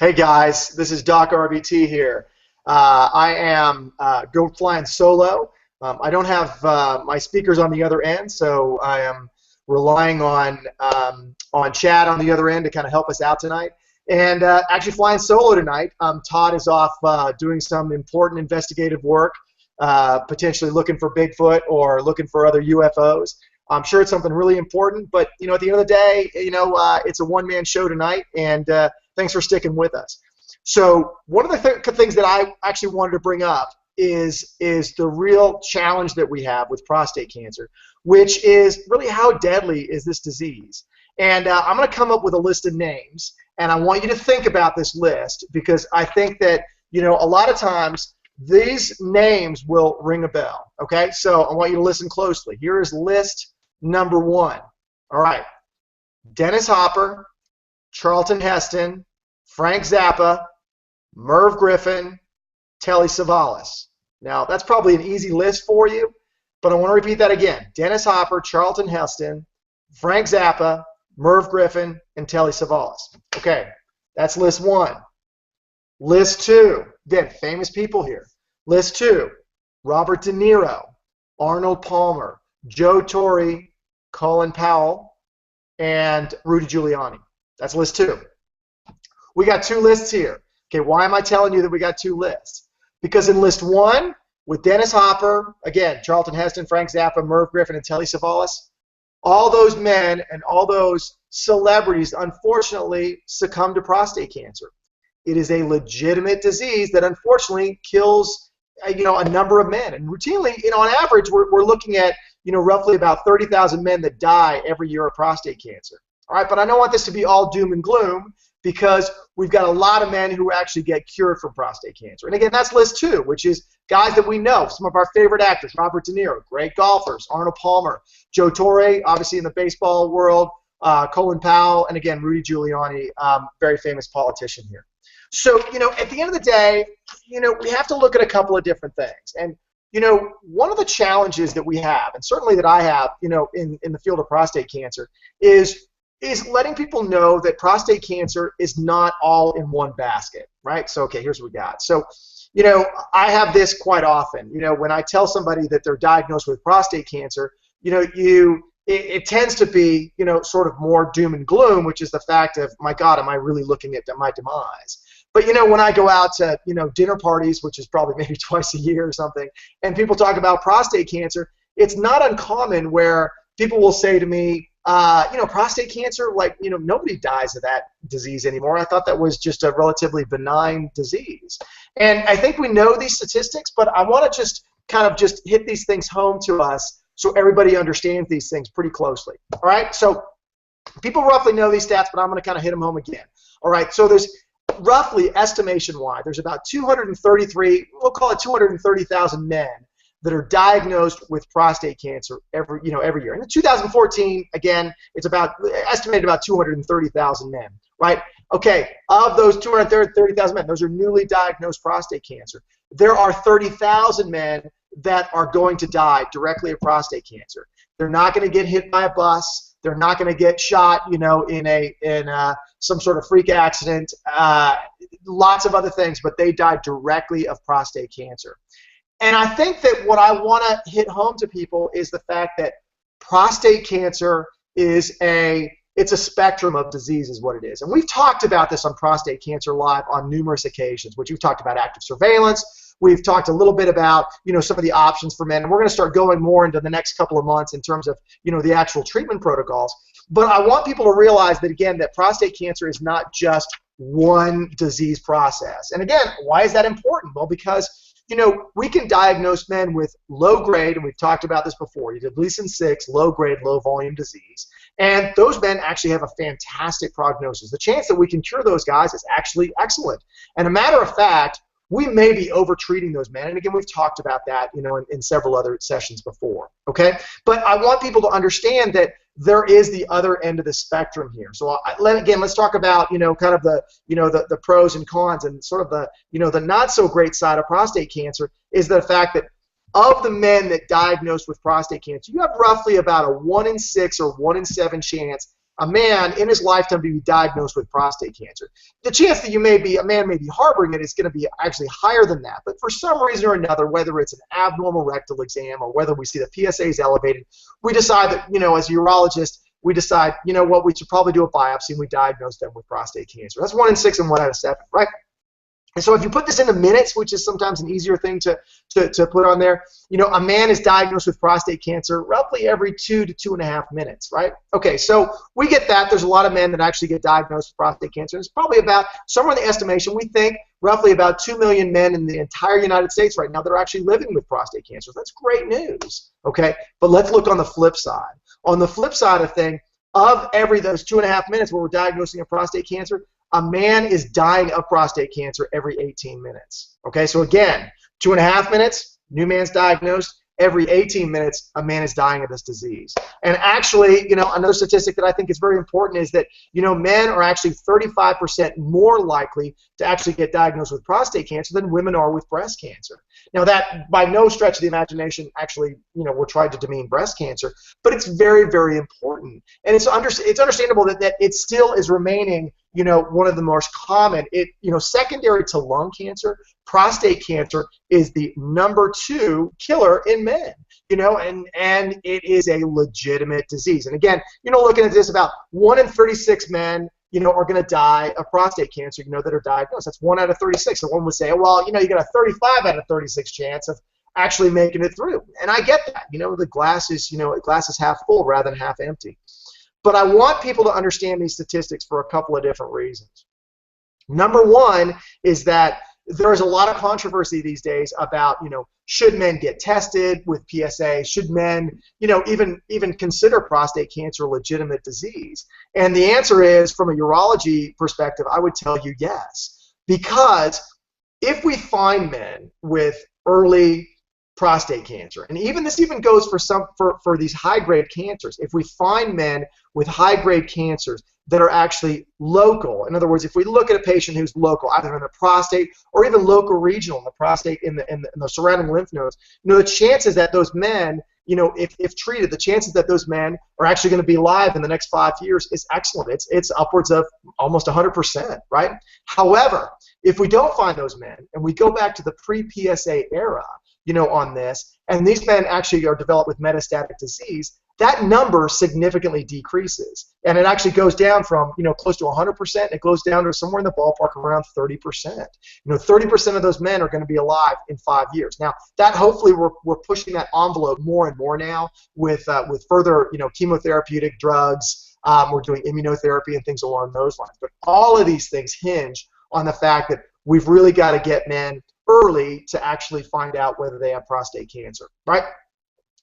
Hey guys, this is Doc RBT here. I am flying solo. I don't have my speakers on the other end, so I am relying on Chad on the other end to kind of help us out tonight. And actually flying solo tonight. Todd is off doing some important investigative work, potentially looking for Bigfoot or looking for other UFOs. I'm sure it's something really important, but at the end of the day, it's a one-man show tonight, and thanks for sticking with us. So one of the things that I actually wanted to bring up is the real challenge that we have with prostate cancer, which is really how deadly is this disease. And I'm going to come up with a list of names, and I want you to think about this list because I think that a lot of times these names will ring a bell. Okay, so I want you to listen closely. Here is list number 1. All right, Dennis Hopper, Charlton Heston, Frank Zappa, Merv Griffin, Telly Savalas. Now, that's probably an easy list for you, but I want to repeat that again. Dennis Hopper, Charlton Heston, Frank Zappa, Merv Griffin, and Telly Savalas. Okay, that's list 1. List 2, again, famous people here. List 2, Robert De Niro, Arnold Palmer, Joe Torre, Colin Powell, and Rudy Giuliani. That's list 2. We got 2 lists here. Okay, why am I telling you that we got 2 lists? Because in list 1, with Dennis Hopper, again, Charlton Heston, Frank Zappa, Merv Griffin, and Telly Savalas, all those men and all those celebrities unfortunately succumb to prostate cancer. It is a legitimate disease that unfortunately kills a number of men. And routinely, on average, we're looking at roughly about 30,000 men that die every year of prostate cancer. All right, but I don't want this to be all doom and gloom because we've got a lot of men who actually get cured from prostate cancer. And again, that's list 2, which is guys that we know, some of our favorite actors, Robert De Niro, great golfers, Arnold Palmer, Joe Torre, obviously in the baseball world, Colin Powell, and again, Rudy Giuliani, very famous politician here. So, at the end of the day, we have to look at a couple of different things. And, one of the challenges that we have, and certainly that I have, in the field of prostate cancer, is letting people know that prostate cancer is not all in one basket, right? So, okay, here's what we got. So, I have this quite often. When I tell somebody that they're diagnosed with prostate cancer, it tends to be, sort of more doom and gloom, which is the fact of, my God, am I really looking at my demise? But, when I go out to, dinner parties, which is probably maybe twice a year or something, and people talk about prostate cancer, it's not uncommon where people will say to me, prostate cancer, nobody dies of that disease anymore. I thought that was just a relatively benign disease. And I think we know these statistics, but I want to just kind of just hit these things home to us so everybody understands these things pretty closely. All right, so people roughly know these stats, but I'm going to kind of hit them home again. All right, so there's roughly, estimation-wise, there's about 233, we'll call it 230,000 men that are diagnosed with prostate cancer every year. And in 2014, again, it's estimated about 230,000 men, right? Okay, of those 230,000 men, those are newly diagnosed prostate cancer. There are 30,000 men that are going to die directly of prostate cancer. They're not going to get hit by a bus. They're not going to get shot, in some sort of freak accident. Lots of other things, but they die directly of prostate cancer. And I think that what I want to hit home to people is the fact that prostate cancer is it's a spectrum of disease is what it is. And we've talked about this on Prostate Cancer Live on numerous occasions, which we've talked about active surveillance. We've talked a little bit about, some of the options for men. And we're going to start going more into the next couple of months in terms of, the actual treatment protocols. But I want people to realize that, again, that prostate cancer is not just one disease process. And again, why is that important? Well, because we can diagnose men with low-grade, and we've talked about this before, you did Gleason 6, low-grade, low-volume disease, and those men actually have a fantastic prognosis. The chance that we can cure those guys is actually excellent. And a matter of fact, we may be over-treating those men, and again, we've talked about that, in several other sessions before, okay? But I want people to understand that there is the other end of the spectrum here. So let's talk about, kind of the pros and cons, and sort of the, the not so great side of prostate cancer is the fact that of the men that diagnosed with prostate cancer, you have roughly about a 1 in 6 or 1 in 7 chance a man in his lifetime to be diagnosed with prostate cancer. The chance that a man may be harboring it is going to be actually higher than that. But for some reason or another, whether it's an abnormal rectal exam or whether we see the PSA is elevated, we decide that, as a urologist, we decide, what, we should probably do a biopsy, and we diagnose them with prostate cancer. That's 1 in 6 and 1 out of 7, right? And so if you put this into minutes, which is sometimes an easier thing to put on there, a man is diagnosed with prostate cancer roughly every 2 to 2.5 minutes, right? Okay, so we get that. There's a lot of men that actually get diagnosed with prostate cancer. It's probably about, somewhere in the estimation, we think roughly about 2 million men in the entire United States right now that are actually living with prostate cancer. That's great news, okay? But let's look on the flip side. On the flip side of things, of those 2.5 minutes where we're diagnosing a prostate cancer, a man is dying of prostate cancer every 18 minutes. Okay, so again, 2.5 minutes, new man's diagnosed. Every 18 minutes, a man is dying of this disease. And actually, another statistic that I think is very important is that, men are actually 35% more likely to actually get diagnosed with prostate cancer than women are with breast cancer. Now, that by no stretch of the imagination actually, we're trying to demean breast cancer, but it's very, very important. And it's understandable that it still is remaining, one of the most common. Secondary to lung cancer, prostate cancer is the #2 killer in men. And it is a legitimate disease. And again, looking at this, about 1 in 36 men, are going to die of prostate cancer, that are diagnosed. That's 1 out of 36. So one would say, well, you got a 35 out of 36 chance of actually making it through. And I get that. The glass is half full rather than half empty. But I want people to understand these statistics for a couple of different reasons. Number one is that there's a lot of controversy these days about, should men get tested with PSA? Should men, even consider prostate cancer a legitimate disease? And the answer is, from a urology perspective, I would tell you yes. Because if we find men with early prostate cancer, and this even goes for these high-grade cancers, if we find men with high-grade cancers that are actually local. In other words, if we look at a patient who's local, either in the prostate or even local regional in the prostate, in the surrounding lymph nodes, the chances that those men, if treated, the chances that those men are actually going to be alive in the next 5 years is excellent. It's upwards of almost 100%, right? However, if we don't find those men and we go back to the pre-PSA era, on this, and these men actually are developed with metastatic disease, that number significantly decreases. And it actually goes down from, close to 100%, it goes down to somewhere in the ballpark around 30%. 30% of those men are going to be alive in 5 years. Now, that hopefully we're pushing that envelope more and more now with further, chemotherapeutic drugs. We're doing immunotherapy and things along those lines. But all of these things hinge on the fact that we've really got to get men early to actually find out whether they have prostate cancer, right?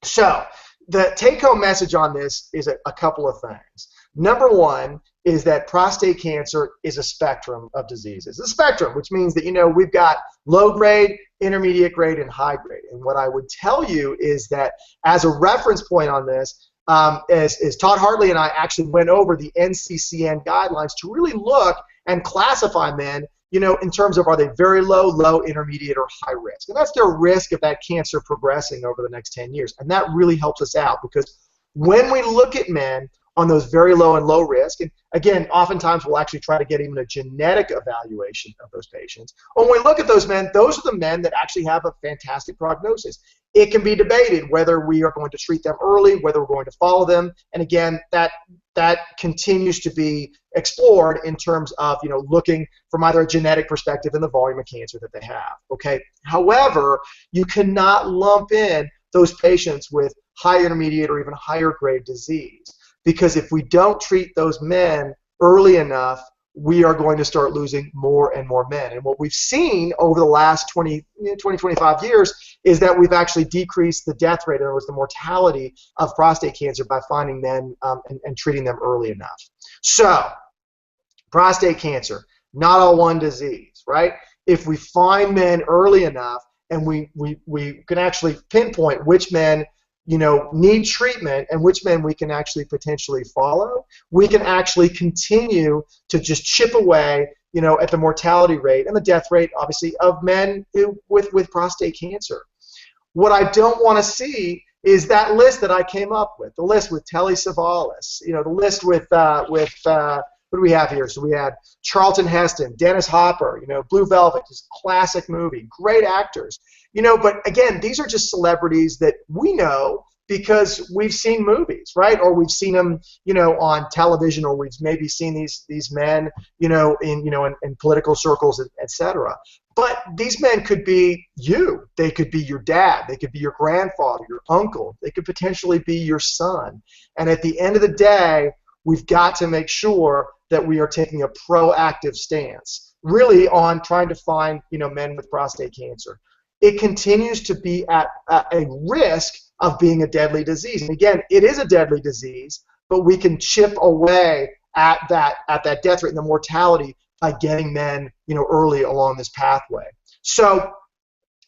So the take-home message on this is a couple of things. Number one is that prostate cancer is a spectrum of diseases. A spectrum, which means that, we've got low grade, intermediate grade, and high grade. And what I would tell you is that as a reference point on this, is Todd Hartley and I actually went over the NCCN guidelines to really look and classify men, in terms of, are they very low, intermediate, or high risk? And that's their risk of that cancer progressing over the next 10 years. And that really helps us out, because when we look at men on those very low and low risk, and again, oftentimes we'll actually try to get even a genetic evaluation of those patients. When we look at those men, those are the men that actually have a fantastic prognosis. It can be debated whether we are going to treat them early, whether we're going to follow them, and again, that continues to be explored in terms of, looking from either a genetic perspective and the volume of cancer that they have. Okay. However, you cannot lump in those patients with high, intermediate, or even higher grade disease, because if we don't treat those men early enough, we are going to start losing more and more men. And what we've seen over the last 25 years is that we've actually decreased the death rate, in other words, the mortality of prostate cancer, by finding men and treating them early enough. So, prostate cancer, not all one disease, right? If we find men early enough and we can actually pinpoint which men need treatment and which men we can actually potentially follow, we can actually continue to just chip away, at the mortality rate and the death rate, obviously, of men with prostate cancer. What I don't want to see is that list that I came up with, the list with Telly Savalas, the list with what do we have here? So we had Charlton Heston, Dennis Hopper, Blue Velvet, just classic movie, great actors. But again, these are just celebrities that we know because we've seen movies, right? Or we've seen them, on television, or we've maybe seen these men, in political circles, etc. But these men could be you. They could be your dad. They could be your grandfather, your uncle. They could potentially be your son. And at the end of the day, we've got to make sure that we are taking a proactive stance, really, on trying to find, men with prostate cancer. It continues to be at a risk of being a deadly disease. And again, it is a deadly disease, but we can chip away at that death rate and the mortality by getting men, early along this pathway. So,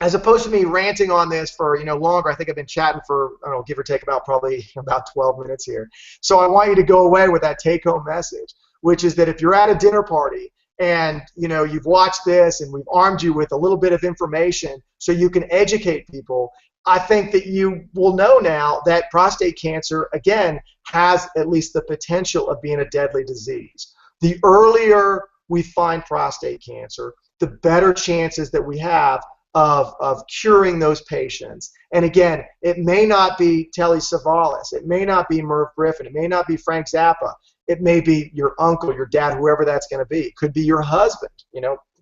as opposed to me ranting on this for longer, I think I've been chatting for, I don't know, give or take about 12 minutes here. So I want you to go away with that take-home message, which is that if you're at a dinner party and you've watched this and we've armed you with a little bit of information so you can educate people, I think that you will know now that prostate cancer, again, has at least the potential of being a deadly disease. The earlier we find prostate cancer, the better chances that we have of curing those patients. And again, it may not be Telly Savalas, it may not be Merv Griffin, it may not be Frank Zappa, it may be your uncle, your dad, whoever that's going to be. It could be your husband,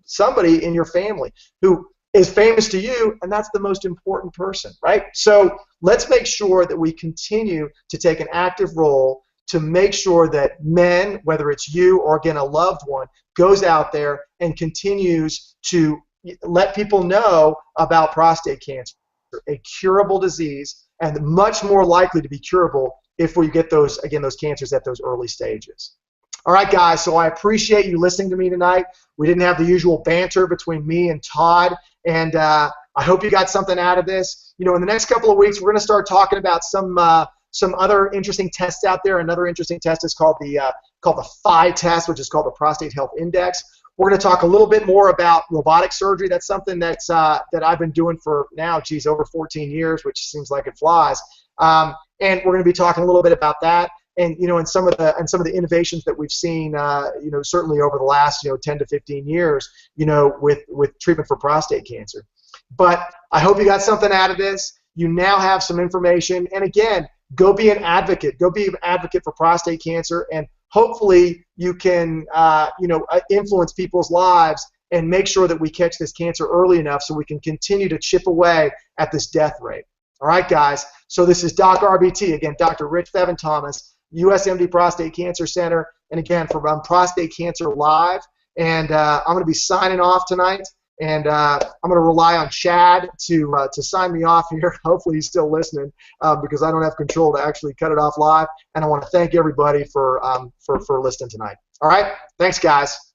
somebody in your family who is famous to you, and that's the most important person, right? So let's make sure that we continue to take an active role to make sure that men, whether it's you or, again, a loved one, goes out there and continues to let people know about prostate cancer, a curable disease, and much more likely to be curable if we get those cancers at those early stages. All right, guys, so I appreciate you listening to me tonight. We didn't have the usual banter between me and Todd, and I hope you got something out of this. In the next couple of weeks, we're going to start talking about some other interesting tests out there. Another interesting test is called the PHI test, which is called the Prostate Health Index. We're going to talk a little bit more about robotic surgery. That's something that I've been doing for now, over 14 years, which seems like it flies. And we're going to be talking a little bit about that, and and some of the innovations that we've seen, certainly over the last 10 to 15 years, with treatment for prostate cancer. But I hope you got something out of this. You now have some information, and again, go be an advocate. Go be an advocate for prostate cancer, and hopefully you can influence people's lives and make sure that we catch this cancer early enough so we can continue to chip away at this death rate. All right, guys. So this is Doc RBT, again, Dr. Rich Bevan-Thomas, USMD Prostate Cancer Center, and again, from Prostate Cancer Live. And I'm going to be signing off tonight. And I'm going to rely on Chad to sign me off here. Hopefully he's still listening because I don't have control to actually cut it off live. And I want to thank everybody for listening tonight. All right? Thanks, guys.